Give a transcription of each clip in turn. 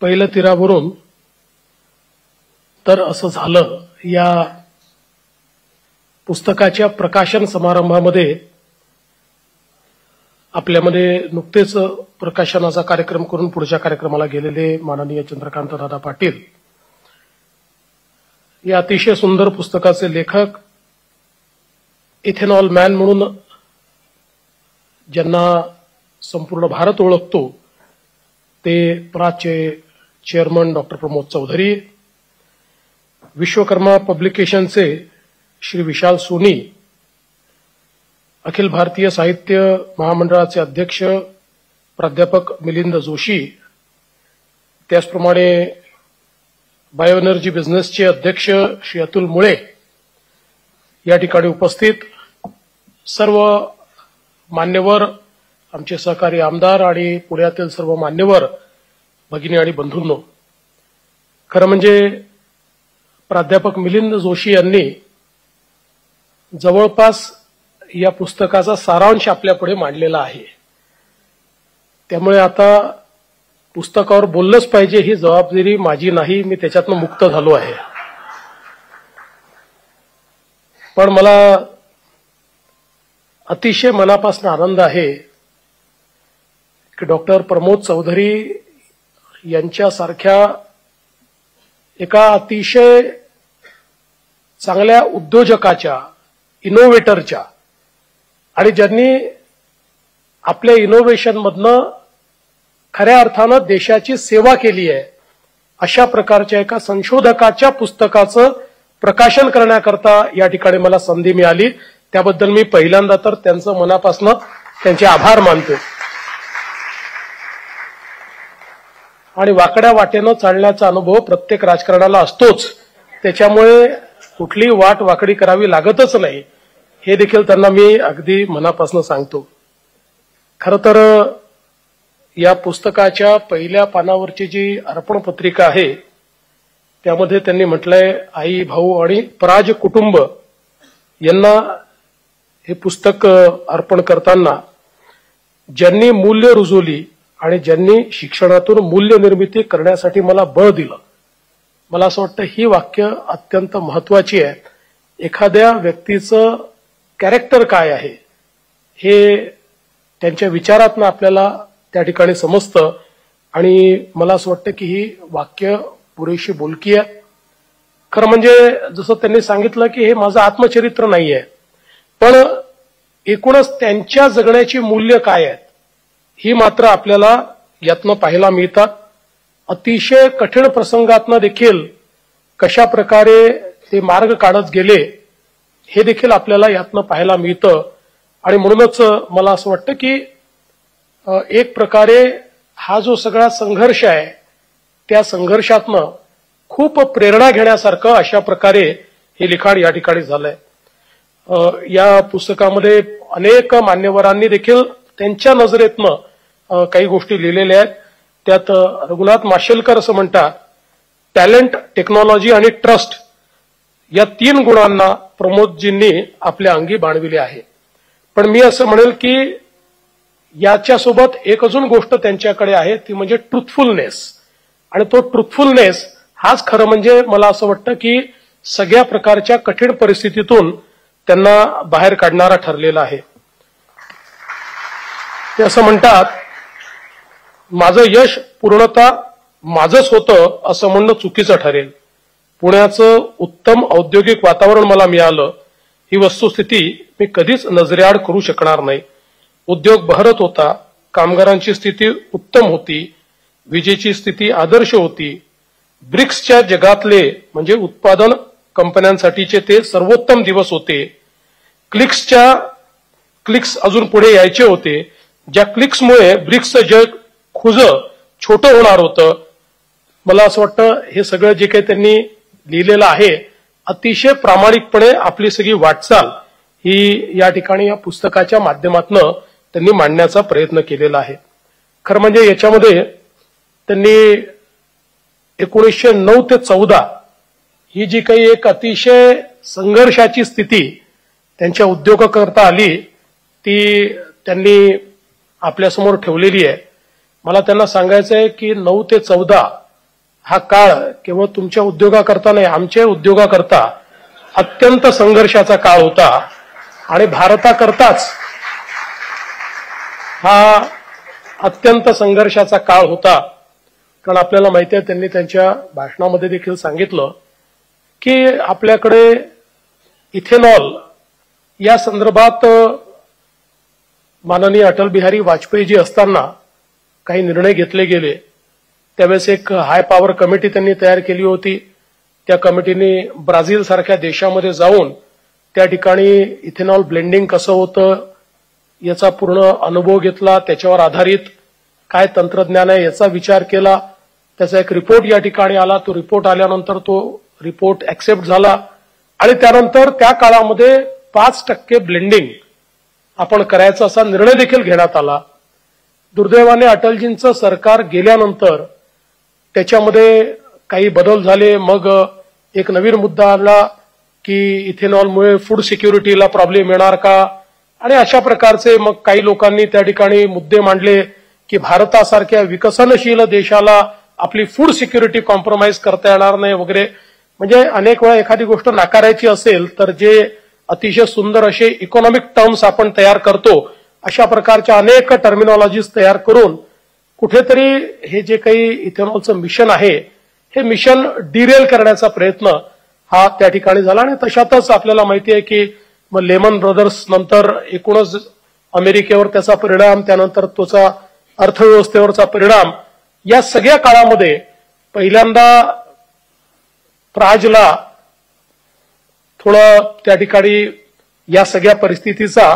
पहिलं तीरावरून तर असं झालं, या पुस्तकाच्या प्रकाशन समारंभामध्ये आपल्यामध्ये नुकतेच प्रकाशनाचा कार्यक्रम करून पुढच्या कार्यक्रमाला गेलेले माननीय चंद्रकांत दादा पाटील या अतिशय सुंदर पुस्तकाचे लेखक, इथेनॉल मॅन म्हणून ज्यांना संपूर्ण भारत ओळखतो ते प्राचे chairman doctor Pramod Chaudhari, Vishwakarma पब्लिकेशनचे Shri Vishal Sony, Akhil Bharatiya साहित्य महामंडळाचे अध्यक्ष प्राध्यापक मिलिंद जोशी, त्याचप्रमाणे बायो एनर्जी बिझनेसचे अध्यक्ष श्री अतुल मुळे, या ठिकाणी उपस्थित सर्व मान्यवर, आमचे सहकारी आमदार आणि पुण्यातील सर्व मान्यवर भगिनी आणि बंधूंनो, खरं म्हणजे प्राध्यापक मिलिंद जोशी यांनी जवळपास या पुस्तकाचा सारांश आपल्यापुढे मांडलेला आहे. त्यामुळे आता पुस्तकावर बोललंच पाहिजे ही जबाबदारी माझी नाही, मी त्याच्यातनं मुक्त झालो आहे. पण मला अतिशय मनापासून आनंद आहे की डॉक्टर प्रमोद चौधरी यांच्यासारख्या एका अतिशय चांगल्या उद्योजकाच्या, इनोव्हेटरच्या आणि ज्यांनी आपल्या इनोव्हेशनमधनं खऱ्या अर्थानं देशाची सेवा केली आहे, अशा प्रकारच्या एका संशोधकाच्या पुस्तकाचं प्रकाशन करण्याकरता या ठिकाणी मला संधी मिळाली. त्याबद्दल मी पहिल्यांदा तर त्यांचं मनापासून त्यांचे आभार मानतो. आणि वाकड्या वाटेनं चालण्याचा अनुभव प्रत्येक राजकारणाला असतोच, त्याच्यामुळे कुठली वाट वाकडी करावी लागतच नाही, हे देखील त्यांना मी अगदी मनापासून सांगतो. खरं तर या पुस्तकाच्या पहिल्या पानावरची जी अर्पण पत्रिका आहे त्यामध्ये त्यांनी म्हटलंय, आई, भाऊ आणि पराज कुटुंब यांना हे पुस्तक अर्पण करताना ज्यांनी मूल्य रुजवली आणि ज्यांनी शिक्षणातून मूल्य निर्मिती करण्यासाठी मला बळ दिलं, मला असं वाटतं ही वाक्य अत्यंत महत्वाची आहे. एखाद्या व्यक्तीचं कॅरेक्टर काय आहे हे त्यांच्या विचारातनं आपल्याला त्या ठिकाणी समजतं. आणि मला असं वाटतं की ही वाक्य पुरेशी बोलकी आहे. खरं म्हणजे जसं त्यांनी सांगितलं की हे माझं आत्मचरित्र नाहीये, पण एकूणच त्यांच्या जगण्याची मूल्य काय आहेत ही मात्र आपल्याला यातनं पाहायला मिळतात. अतिशय कठीण प्रसंगातनं देखील कशा प्रकारे ते मार्ग काढत गेले हे देखील आपल्याला यातनं पाहायला मिळतं. आणि म्हणूनच मला असं वाटतं की एक प्रकारे हा जो सगळा संघर्ष आहे त्या संघर्षातनं खूप प्रेरणा घेण्यासारखं अशा प्रकारे हे लिखाण या ठिकाणी झालंय. या पुस्तकामध्ये अनेक मान्यवरांनी देखील त्यांच्या नजरेतनं काही गोष्टी लिहिलेल्या आहेत. त्यात रघुनाथ माशेलकर असं म्हणतात, टॅलेंट, टेक्नॉलॉजी आणि ट्रस्ट या 3 गुणांना प्रमोदजींनी आपल्या अंगी बाणविले आहे. पण मी असं म्हणेल की याच्यासोबत एक अजून गोष्ट त्यांच्याकडे आहे, ती म्हणजे ट्रुथफुलनेस. आणि तो ट्रुथफुलनेस हाच खरं म्हणजे मला असं वाटतं की सगळ्या प्रकारच्या कठीण परिस्थितीतून त्यांना बाहेर काढणारा ठरलेला आहे. ते असं म्हणतात, माझं यश पूर्णतः माझंच होतं असं म्हणणं चुकीचं ठरेल. पुण्याचं उत्तम औद्योगिक वातावरण मला मिळालं ही वस्तुस्थिती मी कधीच नजरेआड करू शकणार नाही. उद्योग बहरत होता, कामगारांची स्थिती उत्तम होती, विजेची स्थिती आदर्श होती. ब्रिक्सच्या जगातले म्हणजे उत्पादन कंपन्यांसाठीचे ते सर्वोत्तम दिवस होते. क्लिक्स अजून पुढे यायचे होते, ज्या क्लिक्समुळे ब्रिक्सचं जग खुजं छोटं होणार होतं. मला असं वाटतं हे सगळं जे काही त्यांनी लिहिलेलं आहे अतिशय प्रामाणिकपणे आपली सगळी वाटचाल ही या ठिकाणी या पुस्तकाच्या माध्यमातून त्यांनी मांडण्याचा प्रयत्न केलेला आहे. खरं म्हणजे याच्यामध्ये त्यांनी 1909 ते 14 ही जी काही एक अतिशय संघर्षाची स्थिती त्यांच्या उद्योगाकरता आली ती त्यांनी आपल्यासमोर ठेवलेली आहे. मला त्यांना सांगायचं आहे की 9 ते 14 हा काळ केवळ तुमच्या उद्योगाकरता नाही, आमच्या उद्योगाकरता अत्यंत संघर्षाचा काळ होता आणि भारताकरताच हा अत्यंत संघर्षाचा काळ होता. कारण आपल्याला माहिती आहे, त्यांनी त्यांच्या भाषणामध्ये देखील सांगितलं की आपल्याकडे इथेनॉल या संदर्भात माननीय अटल बिहारी वाजपेयी जी असताना काही निर्णय घेतले गेले. त्यावेळेस एक हाय पॉवर कमिटी त्यांनी तयार केली होती. त्या कमिटीने ब्राझील सारख्या देशामध्ये जाऊन त्या ठिकाणी इथेनॉल ब्लेंडिंग कसं होतं याचा पूर्ण अनुभव घेतला. त्याच्यावर आधारित काय तंत्रज्ञान आहे याचा विचार केला. त्याचा एक रिपोर्ट या ठिकाणी आला. तो रिपोर्ट आल्यानंतर तो रिपोर्ट ऍक्सेप्ट झाला आणि त्यानंतर त्या काळामध्ये 5% ब्लेंडिंग आपण करायचा असा निर्णय देखील घेण्यात आला. दुर्दैवाने अटलजींचं सरकार गेल्यानंतर त्याच्यामध्ये काही बदल झाले. मग एक नवीन मुद्दा आला की इथेनॉलमुळे फूड सिक्युरिटीला प्रॉब्लेम येणार का, आणि अशा प्रकारचे मग काही लोकांनी त्या ठिकाणी मुद्दे मांडले की भारतासारख्या विकसनशील देशाला आपली फूड सिक्युरिटी कॉम्प्रोमाइज करता येणार नाही वगैरे. म्हणजे अनेक वेळा एखादी गोष्ट नाकारायची असेल तर जे अतिशय सुंदर असे इकॉनॉमिक टर्म्स आपण तयार करतो अशा प्रकारच्या अनेक टर्मिनॉलॉजीज तयार करून कुठेतरी हे जे काही इथेनॉलचं मिशन आहे हे मिशन डिरेल करण्याचा प्रयत्न हा त्या ठिकाणी झाला. आणि तशातच आपल्याला माहिती आहे की मग लेमन ब्रदर्स नंतर एकूणच अमेरिकेवर त्याचा परिणाम, त्यानंतर त्याचा अर्थव्यवस्थेवरचा परिणाम, या सगळ्या काळामध्ये पहिल्यांदा प्राजला थोडं त्या ठिकाणी या सगळ्या परिस्थितीचा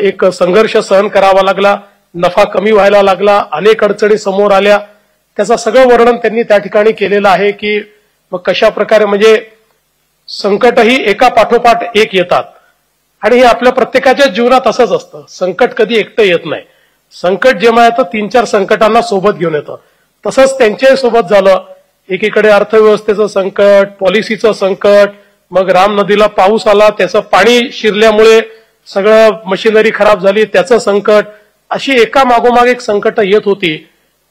एक संघर्ष सहन करावा लागला. नफा कमी व्हायला लागला. अनेक अडचणी समोर आल्या. त्याचं सगळं वर्णन त्यांनी त्या ठिकाणी केलेलं आहे की मग कशा प्रकारे म्हणजे संकटही एका पाठोपाठ एक येतात आणि हे आपल्या प्रत्येकाच्या जीवनात असंच असतं. संकट कधी एकटं येत नाही. संकट जेव्हा येतं 3-4 संकटांना सोबत घेऊन येतं. तसंच त्यांच्याही सोबत झालं. एकीकडे अर्थव्यवस्थेचं संकट, पॉलिसीचं संकट, मग राम नदीला पाऊस आला, त्याचं पाणी शिरल्यामुळे सगळं मशिनरी खराब झाली, त्याचं संकट, अशी एका मागोमाग एक संकट येत होती.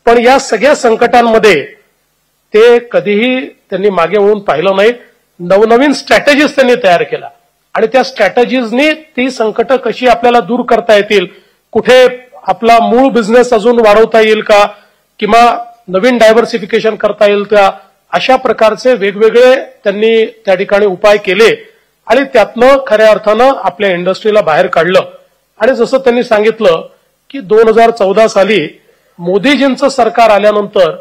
पण या सगळ्या संकटांमध्ये ते कधीही त्यांनी मागे वळून पाहिलं नाही. नवनवीन स्ट्रॅटेजीज त्यांनी तयार केल्या आणि त्या स्ट्रॅटेजीजनी ती संकट कशी आपल्याला दूर करता येतील, कुठे आपला मूळ बिझनेस अजून वाढवता येईल का, किंवा नवीन डायव्हर्सिफिकेशन करता येईल का, अशा प्रकारचे वेगवेगळे त्यांनी त्या ठिकाणी उपाय केले आणि त्यातनं खऱ्या अर्थानं आपल्या इंडस्ट्रीला बाहेर काढलं. आणि जसं त्यांनी सांगितलं की 2014 साली मोदीजींचं सरकार आल्यानंतर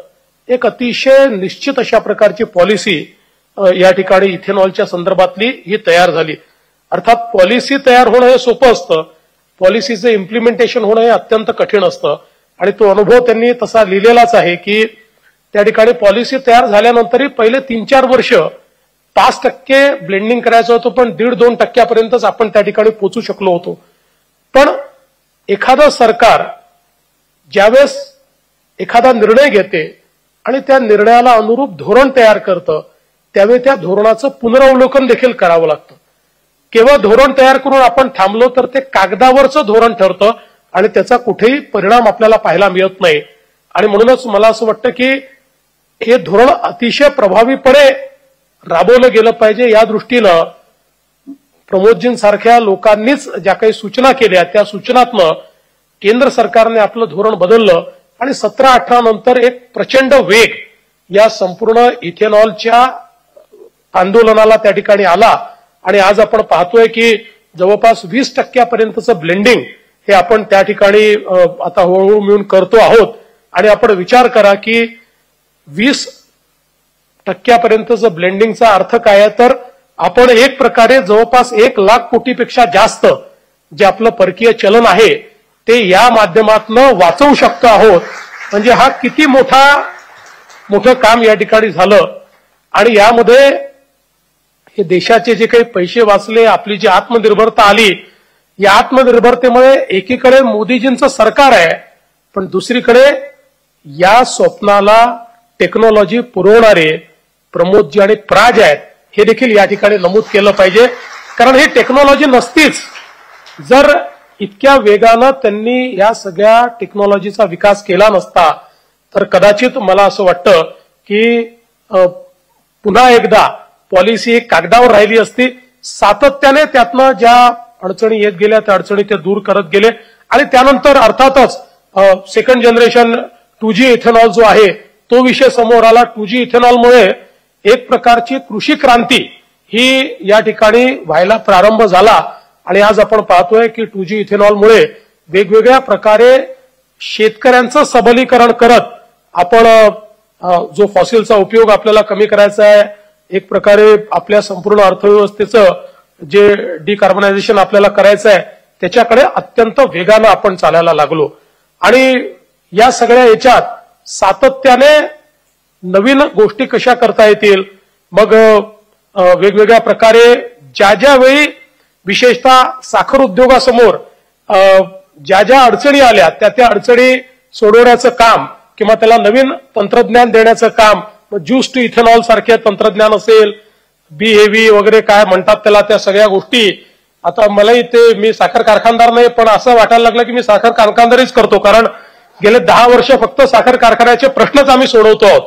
एक अतिशय निश्चित अशा प्रकारची पॉलिसी या ठिकाणी इथेनॉलच्या संदर्भातली ही तयार झाली. अर्थात पॉलिसी तयार होणं हे सोपं असतं, पॉलिसीचं इम्प्लिमेंटेशन होणं हे अत्यंत कठीण असतं. आणि तो अनुभव त्यांनी तसा लिहिलेलाच आहे की त्या ठिकाणी पॉलिसी तयार झाल्यानंतरही पहिले 3-4 वर्ष 5% ब्लेंडिंग करायचं होतं, पण 1.5-2% आपण त्या ठिकाणी पोहोचू शकलो होतो. पण एखादं सरकार ज्यावेळेस एखादा निर्णय घेते आणि त्या निर्णयाला अनुरूप धोरण तयार करतं त्यावेळी त्या धोरणाचं पुनरावलोकन देखील करावं लागतं. केवळ धोरण तयार करून आपण थांबलो तर ते कागदावरचं धोरण ठरतं आणि त्याचा कुठेही परिणाम आपल्याला पाहायला मिळत नाही. आणि म्हणूनच मला असं वाटतं की हे धोरण अतिशय प्रभावीपणे राबवलं गेलं पाहिजे. या दृष्टीनं प्रमोदजींसारख्या लोकांनीच ज्या काही सूचना केल्या त्या सूचनातनं केंद्र सरकारने आपलं धोरण बदललं आणि 17-18 नंतर एक प्रचंड वेग या संपूर्ण इथेनॉलच्या आंदोलनाला त्या ठिकाणी आला. आणि आज आपण पाहतोय की जवळपास 20% ब्लेंडिंग हे आपण त्या ठिकाणी आता हळूहळू मिळून करतो आहोत. आणि आपण विचार करा की 20% ब्लेंडिंगचा अर्थ काय आहे, तर आपण एक प्रकारे जवळपास 1 लाख कोटीपेक्षा जास्त जे आपलं परकीय चलन आहे ते या माध्यमातून वाचवू शकतो आहोत. म्हणजे हा किती मोठं काम या ठिकाणी झालं. आणि यामध्ये हे देशाचे जे काही पैसे वाचले, आपली जी आत्मनिर्भरता आली, या आत्मनिर्भरतेमुळे एकीकडे मोदीजींचं सरकार आहे पण दुसरीकडे या स्वप्नाला टेक्नॉलॉजी पुरवणारे प्रमोदजी आणि प्राज आहेत हे देखील या ठिकाणी नमूद केलं पाहिजे. कारण ही टेक्नॉलॉजी नसतीच जर इतक्या वेगानं त्यांनी या सगळ्या टेक्नॉलॉजीचा विकास केला नसता तर कदाचित मला असं वाटतं की पुन्हा एकदा पॉलिसी कागदावर राहिली असती. सातत्याने त्यातनं ज्या अडचणी येत गेल्या त्या अडचणी ते दूर करत गेले आणि त्यानंतर अर्थातच सेकंड जनरेशन 2G इथेनॉल जो आहे तो विषय समोर आला. 2G इथेनॉलमुळे एक प्रकारची कृषी क्रांती ही या ठिकाणी व्हायला प्रारंभ झाला आणि आज आपण पाहतोय की 2G इथेनॉलमुळे वेगवेगळ्या प्रकारे शेतकऱ्यांचं सबलीकरण करत आपण जो फॉसिलचा उपयोग आपल्याला कमी करायचा आहे, एक प्रकारे आपल्या संपूर्ण अर्थव्यवस्थेचं जे डिकार्बनायझेशन आपल्याला करायचं आहे त्याच्याकडे अत्यंत वेगानं आपण चालायला लागलो. आणि या सगळ्या याच्यात सातत्याने नवीन गोष्टी कशा करता येतील, मग वेगवेगळ्या प्रकारे ज्या ज्या वेळी विशेषतः साखर उद्योगासमोर ज्या ज्या अडचणी आल्या त्या अडचणी सोडवण्याचं काम किंवा त्याला नवीन तंत्रज्ञान देण्याचं काम, ज्यूस टू इथेनॉल सारखे तंत्रज्ञान असेल, BAV वगैरे काय म्हणतात त्याला, त्या सगळ्या गोष्टी. आता मलाही ते मी साखर कारखानदार नाही पण असं वाटायला लागलं की मी साखर कारखानदारीच करतो, कारण गेले 10 वर्ष फक्त साखर कारखान्याचे प्रश्नच आम्ही सोडवतो आहोत.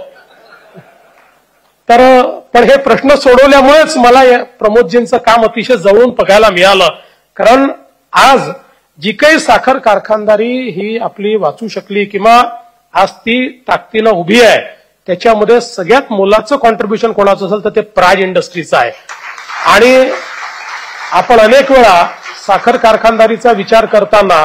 तर पण हे प्रश्न सोडवल्यामुळेच मला प्रमोदजींचं काम अतिशय जवळून बघायला मिळालं. कारण आज जी काही साखर कारखानदारी ही आपली वाचू शकली किंवा आज ती ताकदीनं उभी आहे त्याच्यामध्ये सगळ्यात मोलाचं कॉन्ट्रीब्युशन कोणाचं असेल तर ते प्राज इंडस्ट्रीचं आहे. आणि आपण अनेक वेळा साखर कारखानदारीचा विचार करताना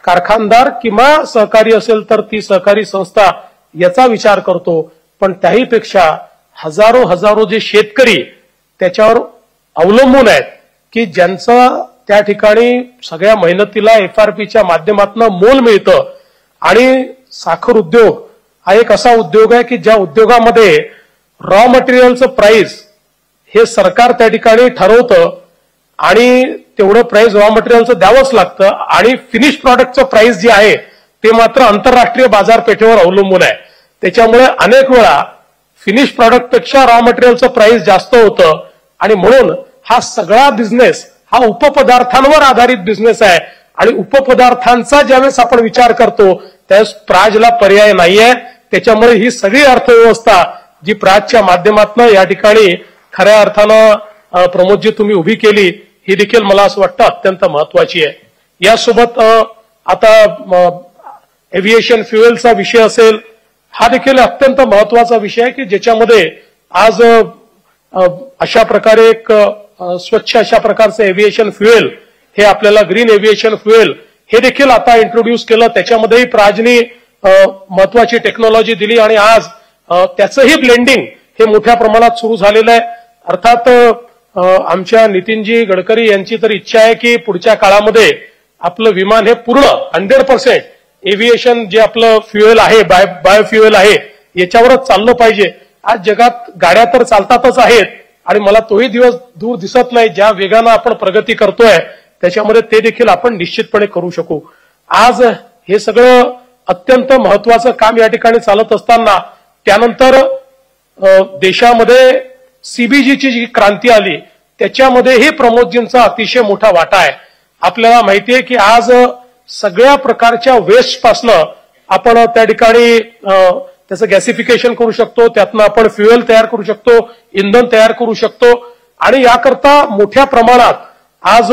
कारखानदार किंवा सहकारी असेल तर ती सहकारी संस्था याचा विचार करतो, पण त्याहीपेक्षा हजारो जे शेतकरी त्याच्यावर अवलंबून आहेत की ज्यांचं त्या ठिकाणी सगळ्या मेहनतीला FRPच्या माध्यमातून मोल मिळतं. आणि साखर उद्योग हा एक असा उद्योग आहे की ज्या उद्योगामध्ये रॉ मटेरियलचं प्राइस हे सरकार त्या ठिकाणी ठरवतं आणि तेवढं प्राइस रॉ मटेरियलचं द्यावंच लागतं आणि फिनिश प्रॉडक्टचं प्राइस जे आहे ते मात्र आंतरराष्ट्रीय बाजारपेठेवर अवलंबून आहे. त्याच्यामुळे अनेक वेळा फिनिश प्रॉडक्टपेक्षा रॉ मटेरियलचं प्राइस जास्त होतं आणि म्हणून हा सगळा बिझनेस हा उपपदार्थांवर आधारित बिझनेस आहे. आणि उपपदार्थांचा ज्यावेळेस आपण विचार करतो त्यावेळेस प्राजला पर्याय नाहीये. त्याच्यामुळे ही सगळी अर्थव्यवस्था जी प्राजच्या माध्यमातून या ठिकाणी खऱ्या अर्थानं प्रमोदजी तुम्ही उभी केली ही देखील मला असं वाटतं अत्यंत महत्वाची आहे. यासोबत आता एव्हिएशन फ्युएलचा विषय असेल, हा देखील अत्यंत महत्वाचा विषय आहे की ज्याच्यामध्ये आज अशा प्रकारे एक स्वच्छ अशा प्रकारचं एव्हिएशन फ्युएल हे आपल्याला ग्रीन एव्हिएशन फ्युएल हे देखील आता इंट्रोड्यूस केलं. त्याच्यामध्येही प्राजनी महत्वाची टेक्नॉलॉजी दिली आणि आज त्याचंही ब्लेंडिंग हे मोठ्या प्रमाणात सुरू झालेलं आहे. अर्थात आमच्या नितीनजी गडकरी यांची तर इच्छा आहे की पुढच्या काळामध्ये आपलं विमान हे पूर्ण 100% एव्हिएशन जे आपलं फ्युएल आहे बायोफ्युएल आहे याच्यावरच चाललं पाहिजे. आज जगात गाड्या तर चालतातच आहेत आणि मला तोही दिवस दूर दिसत नाही ज्या वेगानं आपण प्रगती करतोय त्याच्यामध्ये ते देखील आपण निश्चितपणे करू शकू. आज हे सगळं अत्यंत महत्वाचं काम या ठिकाणी चालत असताना त्यानंतर देशामध्ये CBGची जी क्रांती आली त्याच्यामध्येही प्रमोदजींचा अतिशय मोठा वाटा आहे. आपल्याला माहितीये की आज सगळ्या प्रकारच्या वेस्ट पासनं आपण त्या ठिकाणी त्याचं गॅसिफिकेशन करू शकतो, त्यातनं आपण फ्युएल तयार करू शकतो, इंधन तयार करू शकतो आणि याकरता मोठ्या प्रमाणात आज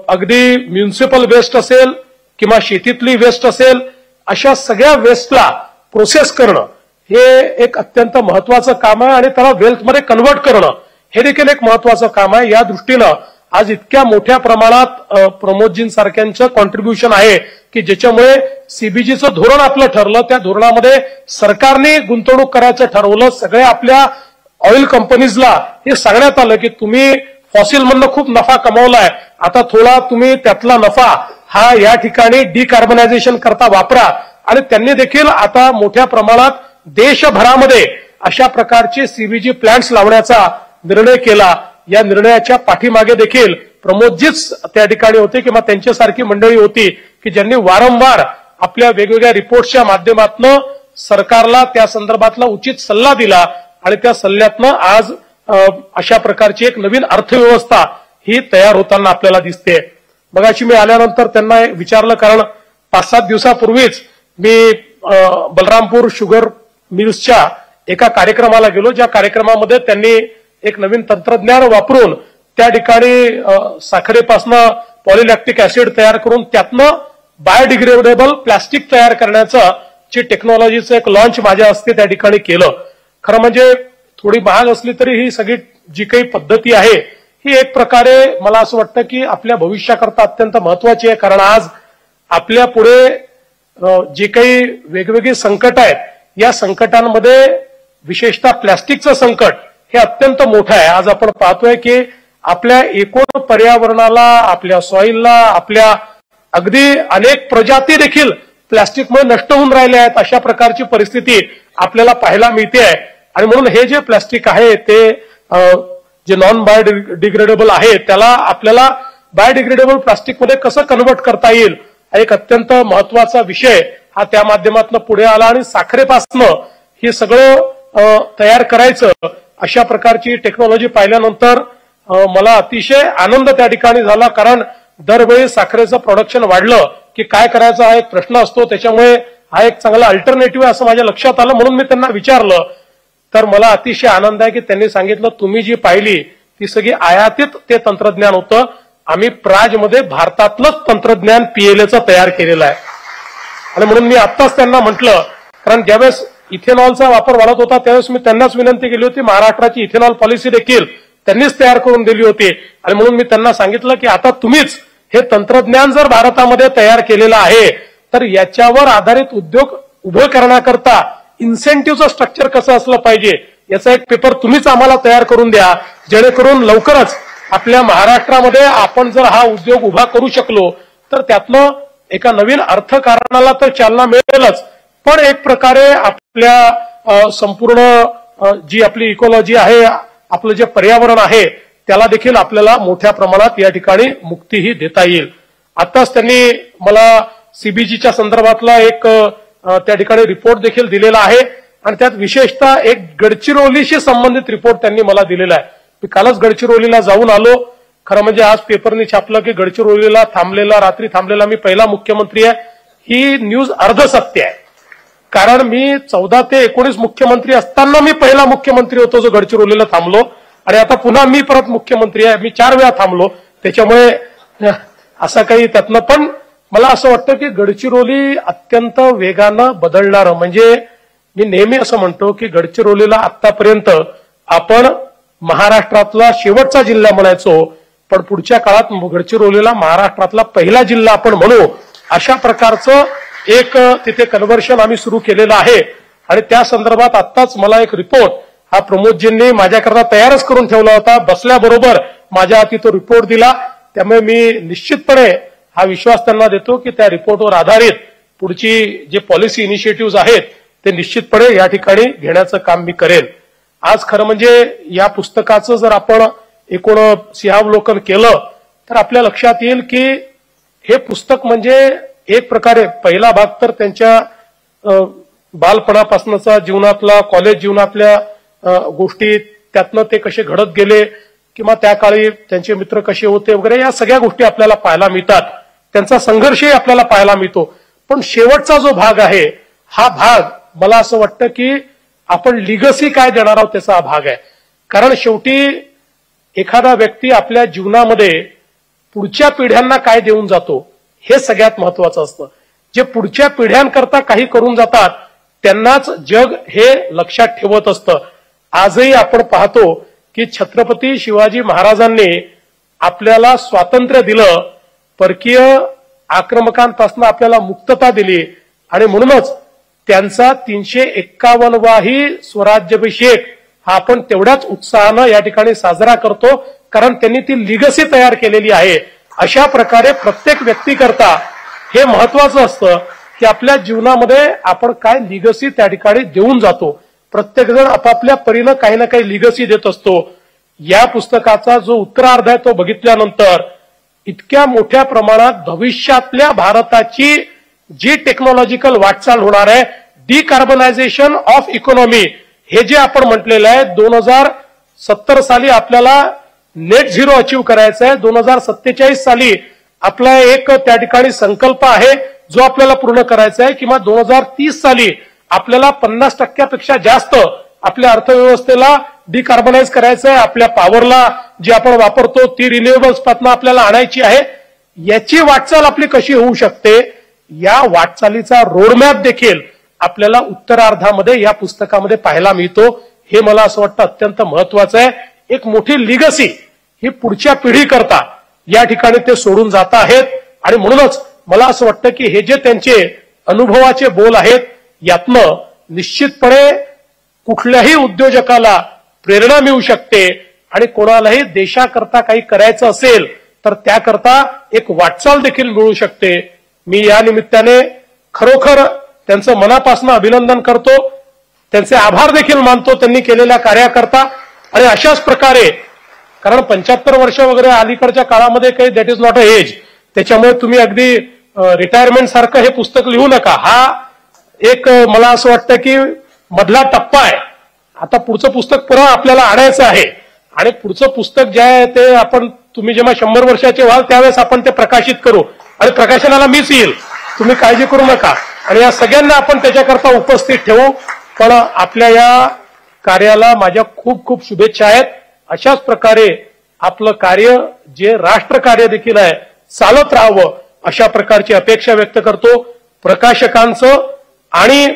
अगदी म्युनिसिपल वेस्ट असेल किंवा शेतीतली वेस्ट असेल अशा सगळ्या वेस्टला प्रोसेस करणं हे एक अत्यंत महत्वाचं काम आहे आणि त्याला वेल्थमध्ये कन्व्हर्ट करणं हे देखील एक महत्वाचं काम आहे. या दृष्टीनं आज इतक्या मोठ्या प्रमाणात प्रमोदजींसारख्यांचं कॉन्ट्रीब्युशन आहे की ज्याच्यामुळे CBGचं धोरण आपलं ठरलं. त्या धोरणामध्ये सरकारने गुंतवणूक करायचं ठरवलं. सगळ्या आपल्या ऑइल कंपनीजला हे सांगण्यात आलं की तुम्ही फॉसिलमधनं खूप नफा कमावलाय, आता थोडा तुम्ही त्यातला नफा हा या ठिकाणी डिकार्बनायझेशन करता वापरा. आणि त्यांनी देखील आता मोठ्या प्रमाणात देशभरामध्ये अशा प्रकारचे CBG प्लांट्स लावण्याचा निर्णय केला. या निर्णयाच्या पाठीमागे देखील प्रमोदजीच त्या ठिकाणी होते किंवा त्यांच्यासारखी मंडळी होती की ज्यांनी वारंवार आपल्या वेगवेगळ्या रिपोर्टच्या माध्यमातून सरकारला त्या संदर्भातला उचित सल्ला दिला आणि त्या सल्ल्यातनं आज अशा प्रकारची एक नवीन अर्थव्यवस्था ही तयार होताना आपल्याला दिसते. मगाशी मी आल्यानंतर त्यांना विचारलं, कारण 5-7 दिवसापूर्वीच मी बलरामपूर शुगर मिल्सच्या एका कार्यक्रमाला गेलो, ज्या कार्यक्रमामध्ये त्यांनी एक नवीन तंत्रज्ञान वापरून त्या ठिकाणी साखरेपासनं पॉलिलॅक्टिक ऍसिड तयार करून त्यातनं बायोडिग्रेडेबल प्लास्टिक तयार करण्याचं जी टेक्नॉलॉजीचं एक लॉन्च माझ्या हस्ते त्या ठिकाणी केलं. खरं म्हणजे थोडी महाग असली तरी ही सगळी जी काही पद्धती आहे ही एक प्रकारे मला असं वाटतं की आपल्या भविष्याकरता अत्यंत महत्वाची आहे. कारण आज आपल्या पुढे जे काही वेगवेगळी संकट आहेत, या संकटांमध्ये विशेषतः प्लॅस्टिकचं संकट हे अत्यंत मोठं आहे. आज आपण पाहतोय की आपल्या एकूण पर्यावरणाला, आपल्या सॉइलला, आपल्या अगदी अनेक प्रजाती देखील प्लॅस्टिकमुळे नष्ट होऊन राहिल्या आहेत. अशा प्रकारची परिस्थिती आपल्याला पाहायला मिळते आहे. आणि म्हणून हे जे प्लॅस्टिक आहे ते जे नॉन बायोडिग्रेडेबल आहे त्याला आपल्याला बायोडिग्रेडेबल प्लास्टिकमध्ये कसं कन्व्हर्ट करता येईल एक अत्यंत महत्वाचा विषय हा त्या माध्यमातून पुढे आला. आणि साखरेपासनं हे सगळं तयार करायचं अशा प्रकारची टेक्नॉलॉजी पाहिल्यानंतर मला अतिशय आनंद त्या ठिकाणी झाला. कारण दरवेळी साखरेचं प्रोडक्शन वाढलं की काय करायचा हा एक प्रश्न असतो. त्याच्यामुळे हा एक चांगला अल्टरनेटिव्ह असं माझ्या लक्षात आलं. म्हणून मी त्यांना विचारलं तर मला अतिशय आनंद आहे की त्यांनी सांगितलं तुम्ही जी पाहिली ती सगळी आयातीत ते तंत्रज्ञान होतं. आम्ही प्राजमध्ये भारतातलंच तंत्रज्ञान पीएलएचं तयार केलेलं आहे. आणि म्हणून मी आत्ताच त्यांना म्हटलं, कारण ज्यावेळेस इथेनॉलचा वापर वाढत होता त्यावेळेस मी त्यांनाच विनंती केली होती, महाराष्ट्राची इथेनॉल पॉलिसी देखील त्यांनीच तयार करून दिली होती. आणि म्हणून मी त्यांना सांगितलं की आता तुम्हीच हे तंत्रज्ञान जर भारतामध्ये तयार केलेलं आहे तर याच्यावर आधारित उद्योग उभे करण्याकरता इन्सेंटिव्हचं स्ट्रक्चर कसं असलं पाहिजे याचा एक पेपर तुम्हीच आम्हाला तयार करून द्या, जेणेकरून लवकरच आपल्या महाराष्ट्रामध्ये आपण जर हा उद्योग उभा करू शकलो तर त्यातनं एका नवीन अर्थकारणाला तर चालना मिळेलच, पण एक प्रकारे आपल्या संपूर्ण जी आपली इकॉलॉजी आहे, आपलं जे पर्यावरण आहे त्याला देखील आपल्याला मोठ्या प्रमाणात या ठिकाणी मुक्तीही देता येईल. आताच त्यांनी मला सीबीजीच्या संदर्भातला एक त्या ठिकाणी रिपोर्ट देखील दिलेला आहे आणि त्यात विशेषतः एक गडचिरोलीशी संबंधित रिपोर्ट त्यांनी मला दिलेला आहे. मी कालच गडचिरोलीला जाऊन आलो. खरं म्हणजे आज पेपरनी छापलं की गडचिरोलीला रात्री थांबलेला मी पहिला मुख्यमंत्री आहे. ही न्यूज अर्धसत्य आहे. कारण मी 14 ते 19 मुख्यमंत्री असताना मी पहिला मुख्यमंत्री होतो जो गडचिरोलीला थांबलो आणि आता पुन्हा मी परत मुख्यमंत्री आहे. मी 4 वेळा थांबलो. त्याच्यामुळे असं काही त्यातनं पण मला असं वाटतं की गडचिरोली अत्यंत वेगानं बदलणारं, म्हणजे मी नेहमी असं म्हणतो की गडचिरोलीला आतापर्यंत आपण महाराष्ट्रातला शेवटचा जिल्हा म्हणायचो, पण पुढच्या काळात गडचिरोलीला महाराष्ट्रातला पहिला जिल्हा आपण म्हणू अशा प्रकारचं एक तिथे कन्व्हर्शन आम्ही सुरू केलेलं आहे. आणि त्या संदर्भात आत्ताच मला एक रिपोर्ट हा प्रमोदजींनी माझ्याकरता तयारच करून ठेवला होता. बसल्याबरोबर माझ्या हाती तो रिपोर्ट दिला. त्यामुळे मी निश्चितपणे हा विश्वास त्यांना देतो की त्या रिपोर्टवर आधारित पुढची जे पॉलिसी इनिशिएटिव्ह आहेत ते निश्चितपणे या ठिकाणी घेण्याचं काम मी करेन. आज खरं म्हणजे या पुस्तकाचं जर आपण एकूण सिंहावलोकन केलं तर आपल्या लक्षात येईल की हे पुस्तक म्हणजे एक प्रकारे पहिला भाग तर त्यांच्या बालपणापासूनचा जीवनातला, कॉलेज जीवनातल्या गोष्टी, त्यातनं ते कसे घडत गेले किंवा त्या काळी त्यांचे मित्र कसे होते वगैरे या सगळ्या गोष्टी आपल्याला पाहायला मिळतात. त्यांचा संघर्षही आपल्याला पाहायला मिळतो. पण शेवटचा जो भाग आहे हा भाग मला असं वाटतं की आपण लिगसी काय देणार आहोत त्याचा हा भाग आहे. कारण शेवटी एखादा व्यक्ती आपल्या जीवनामध्ये पुढच्या पिढ्यांना काय देऊन जातो हे सगळ्यात महत्वाचं असतं. जे पुढच्या पिढ्यांकरता काही करून जातात त्यांनाच जग हे लक्षात ठेवत असतं. आजही आपण पाहतो की छत्रपती शिवाजी महाराजांनी आपल्याला स्वातंत्र्य दिलं, परकीय आक्रमकांपासून आपल्याला मुक्तता दिली आणि म्हणूनच त्यांचा 351वाही स्वराज्याभिषेक हा आपण तेवढ्याच उत्साहानं या ठिकाणी साजरा करतो, कारण त्यांनी ती लिगसी तयार केलेली आहे. अशा प्रकारे प्रत्येक व्यक्तीकरता हे महत्वाचं असतं की आपल्या जीवनामध्ये आपण काय लिगसी त्या ठिकाणी देऊन जातो. प्रत्येक जण आपापल्या परीनं काही ना काही लिगसी देत असतो. या पुस्तकाचा जो उत्तरार्ध आहे तो बघितल्यानंतर इतक्या मोठ्या प्रमाणात भविष्यातल्या भारताची जी टेक्नॉलॉजिकल वाटचाल होणार आहे, डिकार्बनायझेशन ऑफ इकॉनॉमी हे जे आपण म्हटलेलं आहे, 2070 साली आपल्याला नेट झिरो अचीव्ह करायचं आहे. 2047 साली आपला एक त्या ठिकाणी संकल्प आहे जो आपल्याला पूर्ण करायचा आहे, किंवा 2030 साली आपल्याला 50% जास्त आपल्या अर्थव्यवस्थेला डिकार्बनाइज करायचं आहे, आपल्या पॉवरला जी आपण वापरतो ती रिन्युएबल्स पासून आपल्याला आणायची आहे, याची वाटचाल आपली कशी होऊ शकते, या वाटचालीचा रोडमॅप देखील आपल्याला उत्तरार्धामध्ये या पुस्तकामध्ये पाहायला मिळतो. हे मला असं वाटतं अत्यंत महत्वाचं आहे. एक मोठी लिगसी ही पुढच्या पिढीकरता या ठिकाणी ते सोडून जात आहेत आणि म्हणूनच मला असं वाटतं की हे जे त्यांचे अनुभवाचे बोल आहेत यातनं निश्चितपणे कुठल्याही उद्योजकाला प्रेरणा मिळू शकते आणि कोणालाही देशाकरता काही करायचं असेल तर त्याकरता एक वाटचाल देखील मिळू शकते. मी या निमित्ताने खरोखर त्यांचं मनापासून अभिनंदन करतो, त्यांचे आभार देखील मानतो त्यांनी केलेल्या कार्याकरता. आणि अशाच प्रकारे कारण 75 वर्ष वगैरे अलीकडच्या काळामध्ये काही that is not a age, त्याच्यामुळे तुम्ही अगदी रिटायरमेंट सारखं हे पुस्तक लिहू नका. हा एक मला असं वाटतं की मधला टप्पा आहे. आता पुढचं पुस्तक पुन्हा आपल्याला आणायचं आहे आणि पुढचं पुस्तक जे आहे ते आपण तुम्ही जेव्हा 100 वर्षाचे व्हाल त्यावेळेस आपण ते प्रकाशित करू आणि प्रकाशनाला मीच येईल, तुम्ही काळजी करू नका. आणि या सगळ्यांना आपण त्याच्याकरता उपस्थित ठेवू. पण आपल्या या कार्याला माझ्या खूप खूप शुभेच्छा आहेत. अशाच प्रकारे आपलं कार्य जे राष्ट्रकार्य देखील आहे चालत राहावं अशा प्रकारची अपेक्षा व्यक्त करतो. प्रकाशकांचं आणि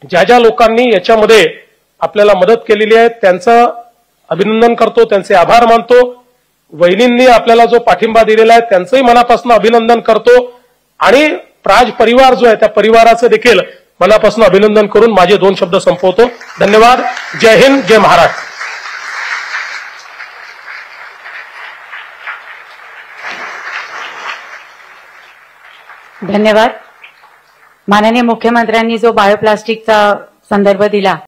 ज्या ज्या लोकांनी याच्यामध्ये आपल्याला मदत केलेली आहे त्यांचं अभिनंदन करतो, त्यांचे आभार मानतो. वहिनींनी आपल्याला जो पाठिंबा दिलेला आहे त्यांचंही मनापासून अभिनंदन करतो आणि प्राज परिवार जो आहे त्या परिवाराचं देखील मनापासून अभिनंदन करून माझे 2 शब्द संपवतो. धन्यवाद. जय हिंद, जय महाराष्ट्र. धन्यवाद. माननीय मुख्यमंत्र्यांनी जो बायोप्लास्टिकचा संदर्भ दिला